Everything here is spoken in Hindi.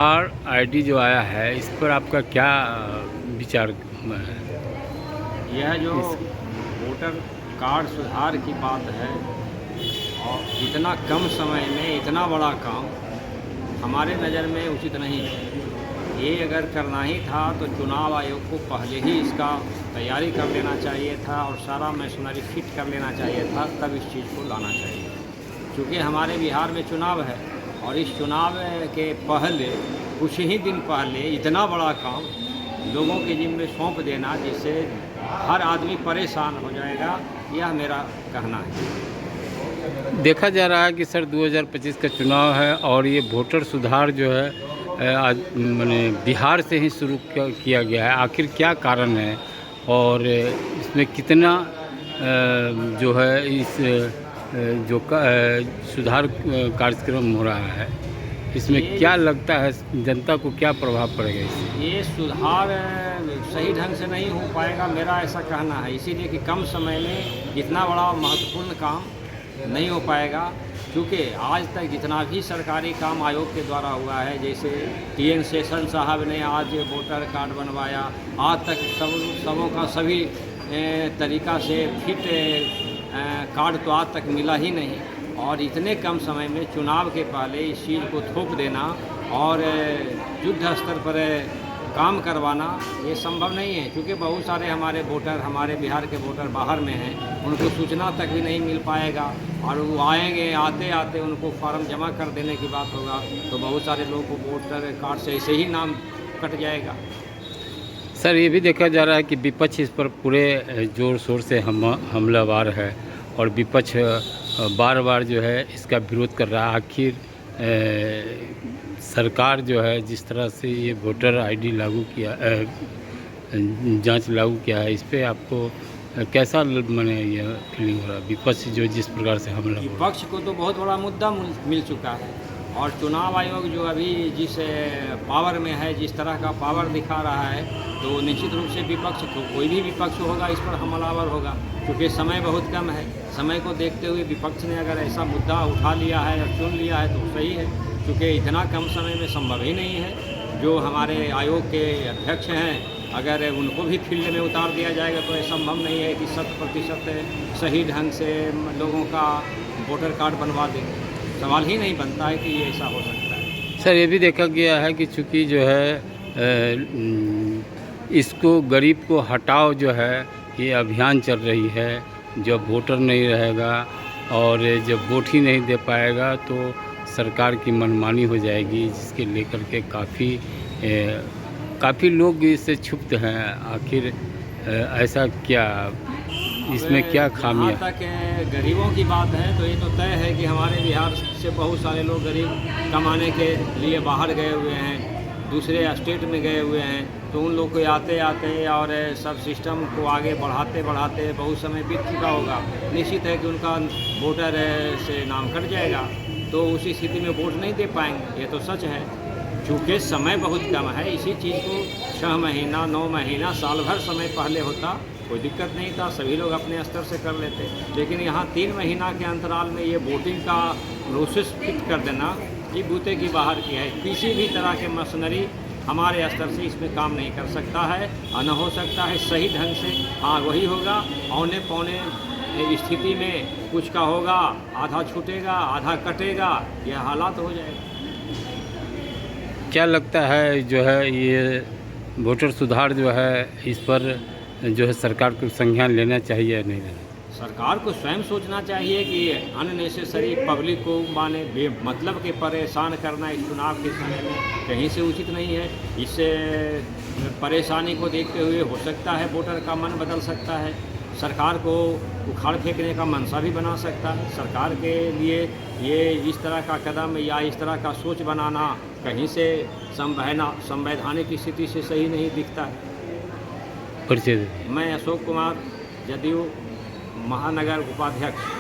और आईडी जो आया है इस पर आपका क्या विचार है? यह जो इस वोटर कार्ड सुधार की बात है और इतना कम समय में इतना बड़ा काम हमारे नज़र में उचित नहीं है। ये अगर करना ही था तो चुनाव आयोग को पहले ही इसका तैयारी कर लेना चाहिए था और सारा मशीनरी फिट कर लेना चाहिए था, तब इस चीज़ को लाना चाहिए। क्योंकि हमारे बिहार में चुनाव है और इस चुनाव के पहले कुछ ही दिन पहले इतना बड़ा काम लोगों के जिम्मे सौंप देना जिससे हर आदमी परेशान हो जाएगा, यह मेरा कहना है। देखा जा रहा है कि सर 2025 का चुनाव है और ये वोटर सुधार जो है आज मैंने बिहार से ही शुरू किया गया है। आखिर क्या कारण है और इसमें कितना जो है इस जो सुधार कार्यक्रम हो रहा है, इसमें क्या लगता है जनता को क्या प्रभाव पड़ेगा इससे? ये सुधार सही ढंग से नहीं हो पाएगा, मेरा ऐसा कहना है। इसीलिए कि कम समय में इतना बड़ा महत्वपूर्ण काम नहीं हो पाएगा, क्योंकि आज तक जितना भी सरकारी काम आयोग के द्वारा हुआ है, जैसे TN शेषन साहब ने आज वोटर कार्ड बनवाया, आज तक सबों का सभी तरीक़ा से फिट कार्ड तो आज तक मिला ही नहीं। और इतने कम समय में चुनाव के पहले इस चीज़ को थोप देना और युद्ध स्तर पर काम करवाना ये संभव नहीं है, क्योंकि बहुत सारे हमारे वोटर, हमारे बिहार के वोटर बाहर में हैं, उनको सूचना तक भी नहीं मिल पाएगा और वो आएंगे, आते आते उनको फॉर्म जमा कर देने की बात होगा तो बहुत सारे लोगों को वोटर कार्ड से ऐसे ही नाम कट जाएगा। सर ये भी देखा जा रहा है कि विपक्ष इस पर पूरे ज़ोर शोर से हमलावर है और विपक्ष बार बार जो है इसका विरोध कर रहा है। आखिर सरकार जो है जिस तरह से ये वोटर आईडी लागू किया, जांच लागू किया है, इस पे आपको कैसा माने ये फीलिंग हो रहा है? विपक्ष जो जिस प्रकार से हमला, विपक्ष को तो बहुत बड़ा मुद्दा मिल चुका है और चुनाव आयोग जो अभी जिस पावर में है, जिस तरह का पावर दिखा रहा है, तो निश्चित रूप से विपक्ष को, कोई भी विपक्ष होगा इस पर हमलावर होगा, क्योंकि समय बहुत कम है। समय को देखते हुए विपक्ष ने अगर ऐसा मुद्दा उठा लिया है और चुन लिया है तो सही है, क्योंकि इतना कम समय में संभव ही नहीं है। जो हमारे आयोग के अध्यक्ष हैं, अगर उनको भी फील्ड में उतार दिया जाएगा तो ये संभव नहीं है कि 100% सही ढंग से लोगों का वोटर कार्ड बनवा दें। सवाल ही नहीं बनता है कि ये ऐसा हो सकता है। सर ये भी देखा गया है कि चूँकि जो है इसको गरीब को हटाओ जो है ये अभियान चल रही है। जब वोटर नहीं रहेगा और जब वोट ही नहीं दे पाएगा तो सरकार की मनमानी हो जाएगी, जिसके लेकर के काफ़ी लोग इससे क्षुब्ध हैं। आखिर ऐसा क्या, इसमें क्या खामियां? जहाँ तक गरीबों की बात है तो ये तो तय है कि हमारे बिहार से बहुत सारे लोग गरीब कमाने के लिए बाहर गए हुए हैं, दूसरे स्टेट में गए हुए हैं, तो उन लोग को आते आते और सब सिस्टम को आगे बढ़ाते बढ़ाते बहुत समय बीत चुका होगा। निश्चित है कि उनका वोटर से नाम कट जाएगा, तो उसी स्थिति में वोट नहीं दे पाएंगे, ये तो सच है। चूँकि समय बहुत कम है, इसी चीज़ को 6 महीना 9 महीना साल भर समय पहले होता कोई दिक्कत नहीं था, सभी लोग अपने स्तर से कर लेते। लेकिन यहाँ 3 महीना के अंतराल में ये वोटिंग का प्रोसेस फिट कर देना ये बूते की बाहर की है। किसी भी तरह के मशीनरी हमारे स्तर से इसमें काम नहीं कर सकता है और न हो सकता है सही ढंग से। हाँ, वही होगा, औने पौने स्थिति में कुछ का होगा, आधा छूटेगा, आधा कटेगा, यह हालात हो जाएगा। क्या लगता है जो है ये वोटर सुधार जो है इस पर जो है सरकार को संज्ञान लेना चाहिए या नहीं लेना? सरकार को स्वयं सोचना चाहिए कि अननेसेसरी पब्लिक को माने बेमतलब के परेशान करना इस चुनाव के समय में कहीं से उचित नहीं है। इससे परेशानी को देखते हुए हो सकता है वोटर का मन बदल सकता है, सरकार को उखाड़ फेंकने का मंशा भी बना सकता है। सरकार के लिए ये इस तरह का कदम या इस तरह का सोच बनाना कहीं से संवैधानिक स्थिति से सही नहीं दिखता है। परिचय। मैं अशोक कुमार, जदयू महानगर उपाध्यक्ष।